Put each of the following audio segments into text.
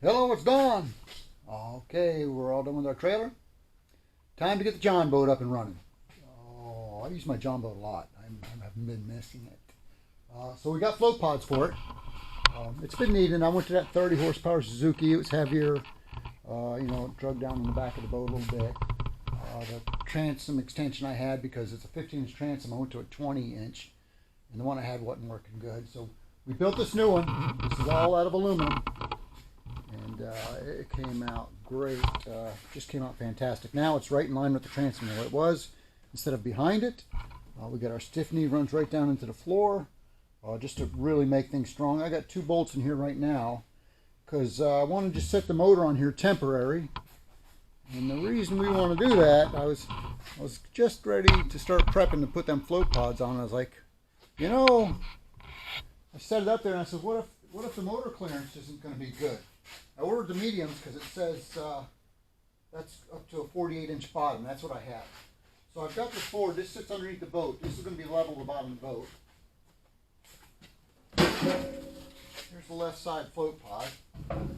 Hello, it's Dawn. Okay, we're all done with our trailer. Time to get the John boat up and running. Oh, I use my John boat a lot. I haven't been missing it. So we got float pods for it. It's been neat, and I went to that 30 horsepower Suzuki. It was heavier. It drug down in the back of the boat a little bit. The transom extension I had, because it's a 15-inch transom, I went to a 20-inch, and the one I had wasn't working good. So we built this new one. This is all out of aluminum, and it came out great. Just came out fantastic. Now it's right in line with the transom where it was. Instead of behind it, we got our stiff knee runs right down into the floor, just to really make things strong. I got 2 bolts in here right now because I want to just set the motor on here temporary. And the reason we want to do that, I was just ready to start prepping to put them float pods on. I was like, I set it up there and I said, what if the motor clearance isn't going to be good? I ordered the mediums because it says that's up to a 48-inch bottom. That's what I have. So I've got this board. This sits underneath the boat. This is going to be level with the bottom of the boat. Here's the left side float pod. And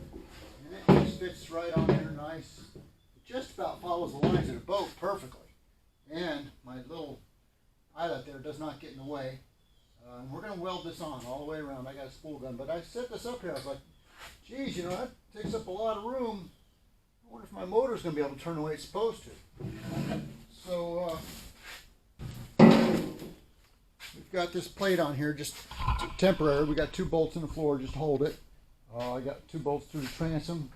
it just fits right on there nice. It just about follows the lines of the boat perfectly. And my little eyelet there does not get in the way. And we're going to weld this on all the way around. I got a spool gun. But I set this up here. I was like, geez, that takes up a lot of room. I wonder if my motor's going to be able to turn the way it's supposed to. So we've got this plate on here, just temporary. We got 2 bolts in the floor just to hold it. I got 2 bolts through the transom.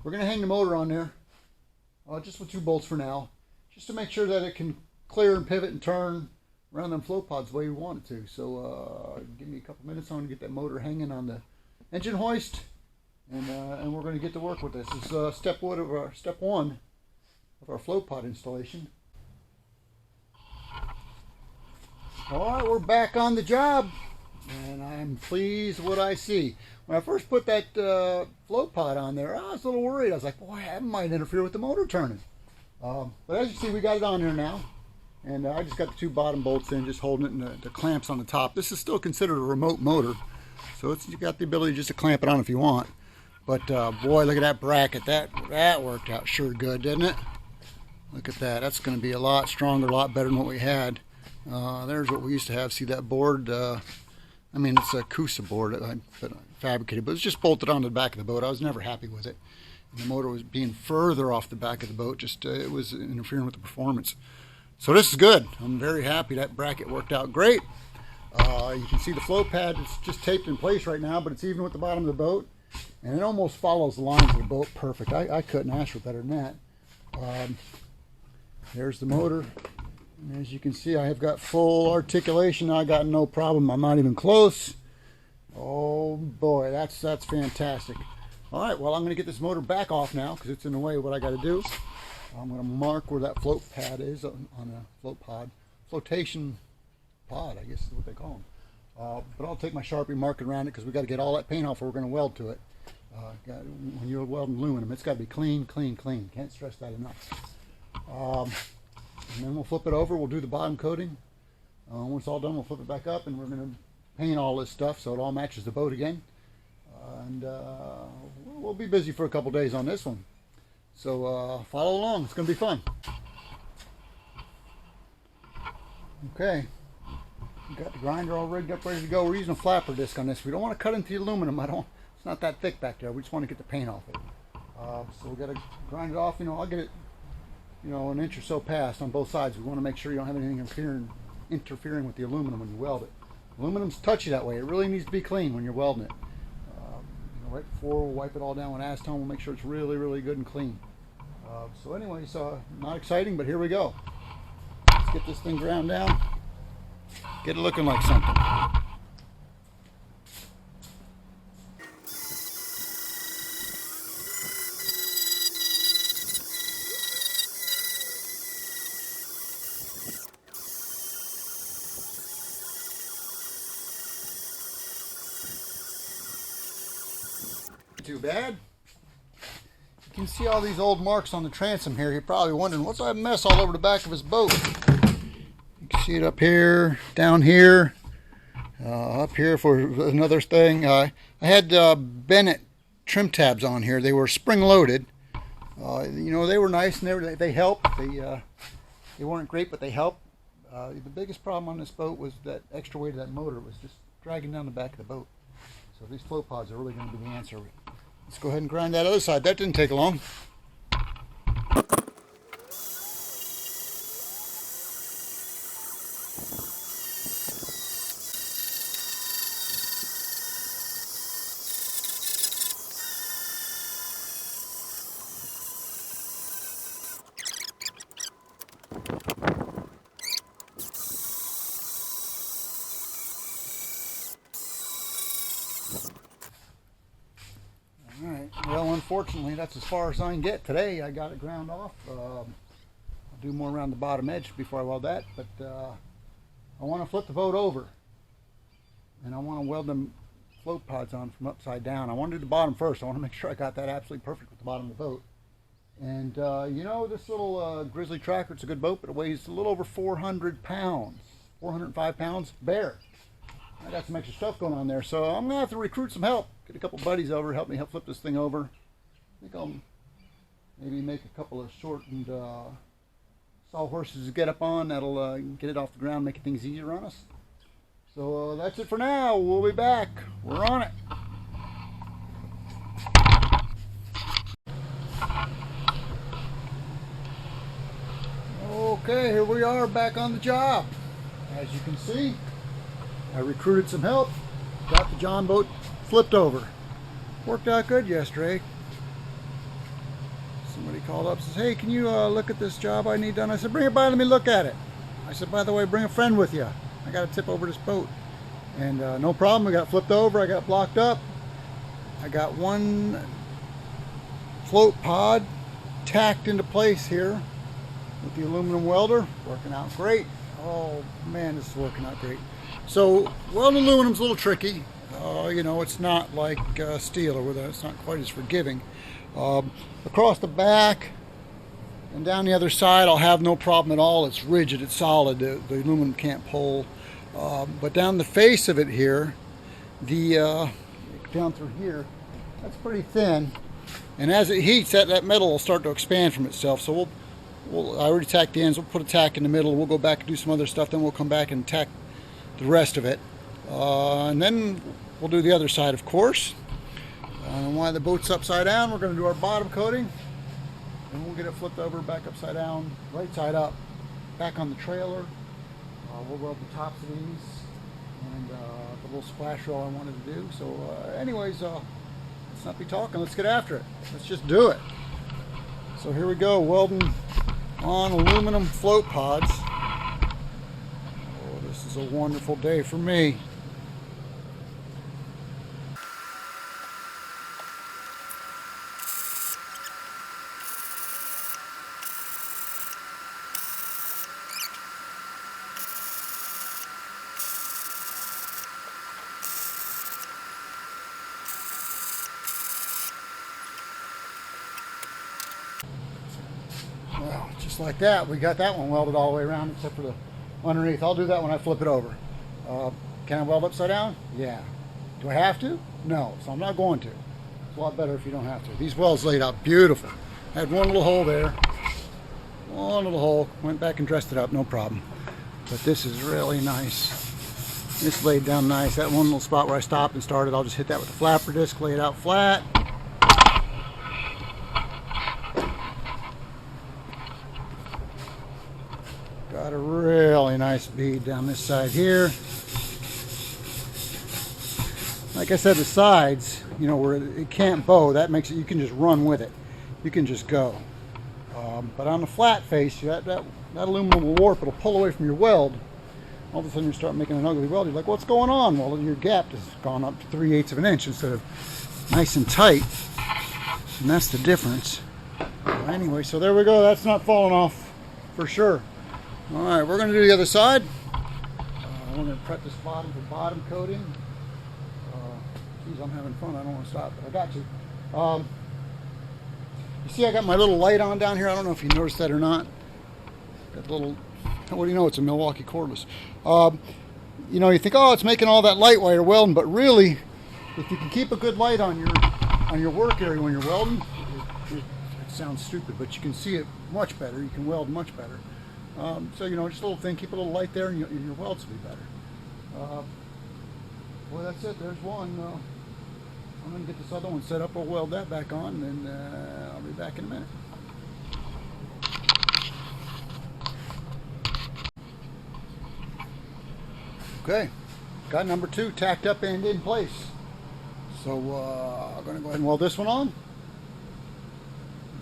We're going to hang the motor on there, just with 2 bolts for now, just to make sure that it can clear and pivot and turn around them float pods the way we want it to. So give me a couple minutes. I want to get that motor hanging on the engine hoist, and we're going to get to work with this. This is step 1 of our float pod installation. All right, we're back on the job, and I'm pleased with what I see. When I first put that float pod on there, I was a little worried. I was like, boy, that might interfere with the motor turning. But as you see, we got it on there now, and I just got the 2 bottom bolts in, just holding it, and the clamps on the top. This is still considered a remote motor, so you got the ability just to clamp it on if you want. But boy, look at that bracket. That worked out sure good, didn't it? Look at that. That's going to be a lot stronger, a lot better than what we had. There's what we used to have. See that board? It's a Kusa board that I fabricated, but it's just bolted onto the back of the boat. I was never happy with it. And the motor was being further off the back of the boat. It was interfering with the performance. So this is good. I'm very happy. That bracket worked out great. You can see the float pad. It's just taped in place right now, but it's even with the bottom of the boat. And it almost follows the lines of the boat perfect. I couldn't ask for better than that. There's the motor. And as you can see, I have got full articulation. I got no problem. I'm not even close. Oh boy, that's fantastic. All right, well, I'm going to get this motor back off now because it's in the way of what I got to do. I'm going to mark where that float pad is on a float pod. Flotation pod, I guess is what they call them. But I'll take my Sharpie, mark it around it because we got to get all that paint off or we're going to weld to it. When you're welding aluminum, it's got to be clean, clean, clean. Can't stress that enough. And then we'll flip it over. We'll do the bottom coating. Once it's all done, we'll flip it back up, and we're going to paint all this stuff so it all matches the boat again. And we'll be busy for a couple days on this one. So follow along. It's going to be fun. Okay. We've got the grinder all rigged up, ready to go. We're using a flapper disc on this. We don't want to cut into the aluminum. It's not that thick back there. We just want to get the paint off it. So we've got to grind it off. I'll get it an inch or so past on both sides. We want to make sure you don't have anything interfering with the aluminum when you weld it. Aluminum's touchy that way. It really needs to be clean when you're welding it. Right before we'll wipe it all down with acetone. We'll make sure it's really, really good and clean. So anyways, not exciting, but here we go. Let's get this thing ground down. Get it looking like something. Too bad. You can see all these old marks on the transom here. You're probably wondering, what's that mess all over the back of his boat? You can see it up here, down here, up here for another thing. I had Bennett trim tabs on here. They were spring loaded. You know, they were nice and they helped. They weren't great, but they helped. The biggest problem on this boat was that extra weight of that motor was just dragging down the back of the boat. So these float pods are really going to be the answer. Let's go ahead and grind that other side. That didn't take long. Alright, well, unfortunately that's as far as I can get today. I got it ground off. I'll do more around the bottom edge before I weld that, but I want to flip the boat over and I want to weld them float pods on from upside down. I want to do the bottom first. I want to make sure I got that absolutely perfect with the bottom of the boat. And you know, this little Grizzly Tracker, it's a good boat, but it weighs a little over 400 pounds, 405 pounds bare. I got some extra stuff going on there, so I'm going to have to recruit some help. Get a couple buddies over, help me flip this thing over. I think I'll maybe make a couple of shortened sawhorses to get up on. That'll get it off the ground, making things easier on us. So that's it for now. We'll be back. We're on it. Okay, here we are back on the job. As you can see, I recruited some help, got the John boat flipped over. Worked out good yesterday. Somebody called up and says, hey, can you look at this job I need done? I said, bring it by, let me look at it. I said, by the way, bring a friend with you. I got to tip over this boat. And no problem, we got it flipped over, I got it blocked up. I got one float pod tacked into place here with the aluminum welder. Working out great. Oh man, this is working out great. So welding aluminum's a little tricky. You know, it's not like steel, or whether it's not quite as forgiving. Across the back and down the other side, I'll have no problem at all. It's rigid, it's solid. The aluminum can't pull. But down the face of it here, down through here, that's pretty thin. And as it heats, that metal will start to expand from itself. So I already tacked the ends. We'll put a tack in the middle. We'll go back and do some other stuff. Then we'll come back and tack the rest of it. And then we'll do the other side, of course. And while the boat's upside down, we're going to do our bottom coating. And we'll get it flipped over back upside down, right side up, back on the trailer. We'll weld the tops of these and the little splash rail I wanted to do. So anyways, let's not be talking. Let's get after it. Let's just do it. So here we go, welding on aluminum float pods. Oh, this is a wonderful day for me. Well, just like that, we got that one welded all the way around except for the underneath. I'll do that when I flip it over. Can I weld upside down? Yeah. Do I have to? No, so I'm not going to. It's a lot better if you don't have to. These welds laid out beautiful. I had one little hole there. One little hole. Went back and dressed it up, no problem. But this is really nice. This laid down nice. That one little spot where I stopped and started, I'll just hit that with a flapper disc, lay it out flat. Got a really nice bead down this side here. Like I said, the sides, you know, where it can't bow, that makes it, you can just run with it. You can just go. But on the flat face, that aluminum will warp, it'll pull away from your weld. All of a sudden you start making an ugly weld. You're like, what's going on? Well, your gap has gone up to 3/8 of an inch instead of nice and tight. And that's the difference. Anyway, so there we go. That's not falling off for sure. All right, we're going to do the other side. We're going to prep this bottom for bottom coating. Geez, I'm having fun. I don't want to stop, but I got to. You see I got my little light on down here. I don't know if you noticed that or not. That little, what do you know? It's a Milwaukee cordless. You know, you think, oh, it's making all that light while you're welding, but really, if you can keep a good light on your on your work area when you're welding, it sounds stupid, but you can see it much better. You can weld much better. So, you know, just a little thing, keep a little light there and your welds will be better. Well, that's it. There's one. I'm going to get this other one set up. We'll weld that back on, and I'll be back in a minute. Okay, got number 2 tacked up and in place. So I'm going to go ahead and weld this one on.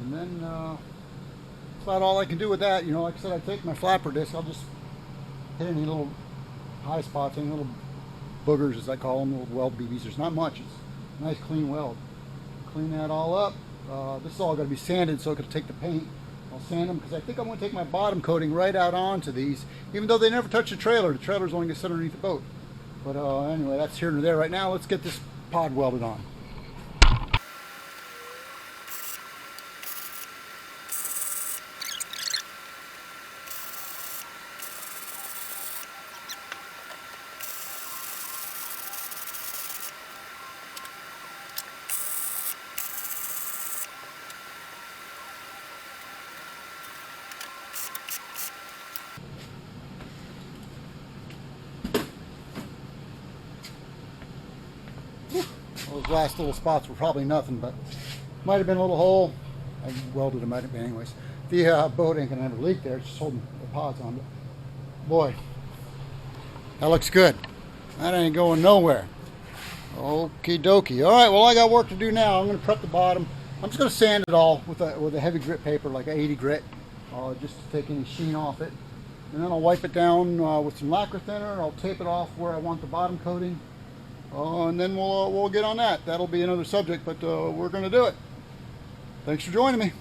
And then that's about all I can do with that. You know, like I said, I take my flapper disc. I'll just hit any little high spots, any little boogers, as I call them, little weld BBs. There's not much. It's a nice clean weld. Clean that all up. This is all going to be sanded, so I can take the paint. I'll sand them because I think I'm going to take my bottom coating right out onto these, even though they never touch the trailer. The trailer's only going to sit underneath the boat. But anyway, that's here and there. Right now, let's get this pod welded on. Those last little spots were probably nothing, but might have been a little hole. I welded them, might have been anyways. The boat ain't gonna have a leak there, it's just holding the pods on. But boy, that looks good. That ain't going nowhere. Okie dokie. All right, well, I got work to do now. I'm gonna prep the bottom. I'm just gonna sand it all with a heavy grit paper, like an 80 grit, just to take any sheen off it. And then I'll wipe it down with some lacquer thinner, and I'll tape it off where I want the bottom coating. And then we'll get on that. That'll be another subject, but we're going to do it. Thanks for joining me.